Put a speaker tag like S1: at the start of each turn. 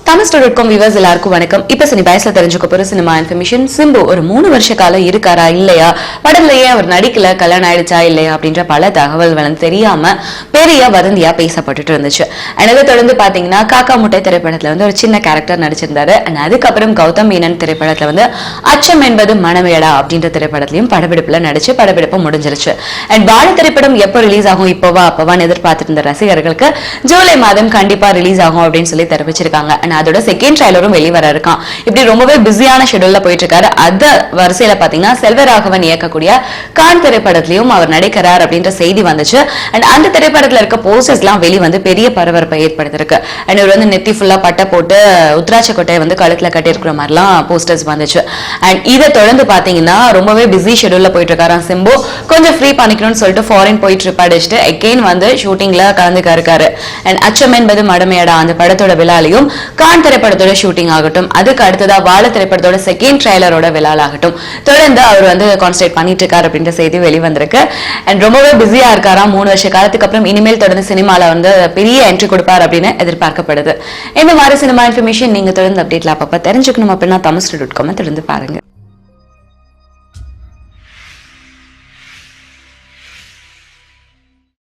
S1: தமிழ்.com viewers எல்லாருக்கும் வணக்கம். இப்ப சினி பாய்ஸ்ல தெரிஞ்சுக்க போற சினிமா இன்ஃபர்மேஷன். சிம்பு ஒரு 3 வருஷ காலம் இருக்காரா இல்லையா, படத்துலயே அவர் நடிக்கல, கல்யாணம் ஆயிடுச்சா இல்லையா அப்படின்ற பல தகவல்கள் தெரியாம பெரிய வதந்தியா பேசப்பட்டுட்டு இருந்துச்சு. அதை தொடர்ந்து பாத்தீங்கன்னா காக்கா முட்டை திரைப்படத்துல ஒரு சின்ன கேரக்டர் நடிச்சிருந்தாரு. அதுக்கப்புறம் கௌதம் மீனன் திரைப்படத்துல அச்சம் என்பது மனமேடா அப்படின்ற திரைப்படத்திலையும் படப்பிடிப்புல நடிச்சு படப்பிடிப்பு முடிஞ்சிருச்சு. அண்ட் பால திரைப்படம் எப்போ ரிலீஸ் ஆகும், இப்போவா அப்பவான்னு எதிர்பார்த்துட்டு இருந்த ரசிகர்களுக்கு ஜூலை மாதம் கண்டிப்பா ரிலீஸ் ஆகும் அப்படின்னு சொல்லி தெரிவிச்சிருக்காங்க. அதோட செகண்ட் ட்ரைலரும் வெளிவர இருக்கான். இப்படி ரொம்பவே பிஸியான ஷெட்யூல்ல போயிட்டு இருக்காரு. அந்த வரிசையில பாத்தீங்கன்னா செல்வராகவன் இயக்கக்கூடிய கான் திரைப்படத்திலையும் அவர் நடிக்கிறார் அப்படின்ற செய்தி வந்துச்சு. அண்ட் அந்த திரைப்படத்துல இருக்க போஸ்டர்ஸ் எல்லாம் வெளிவந்து பெரிய பரபரப்பை ஏற்படுத்திருக்கு. அண்ட் இவர் நெத்தி ஃபுல்லா பட்டை போட்டு உத்ராட்ச கொட்டையை கழுத்துல கட்டி இருக்கிற மாதிரிலாம் போஸ்டர்ஸ் வந்துச்சு. அண்ட் இதை தொடர்ந்து பாத்தீங்கன்னா ரொம்பவே பிஸி ஷெட்யூல்ல போயிட்டு இருக்காரு சிம்பு. கொஞ்சம் ஃப்ரீ பண்ணிக்கணும்னு சொல்லிட்டு ஃபாரின் போய் ட்ரிப் அடிச்சுட்டு அகைன் ஷூட்டிங்ல கலந்துக்க இருக்காரு. அண்ட் அச்சம் என்பது மடமையடா அந்த படத்தோட விழாலையும் கான் திரைப்படத்தோட ஷூட்டிங் ஆகட்டும், அதுக்கு அடுத்ததா வாழ திரைப்படத்தோட செகண்ட் ட்ரைலரோட விழாலாகட்டும் தொடர்ந்து அவர் கான்சன்ட்ரேட் பண்ணிட்டு இருக்காரு அப்படின்ற செய்தி வெளிவந்திருக்கு. அண்ட் ரொம்பவே பிஸியா இருக்காரா. 3 வருஷ காலத்துக்கு அப்புறம் இனிமேல் தொடர்ந்து சினிமால பெரிய என்ட்ரி கொடுப்பார் அப்படின்னு எதிர்பார்க்கப்படுது. இந்த மாதிரி சினிமா இன்ஃபர்மேஷன் நீங்க தொடர்ந்து அப்டேட்ல அப்பப்ப தெரிஞ்சுக்கணும் அப்படின்னா தமிழ்.com தொடர்ந்து பாருங்க.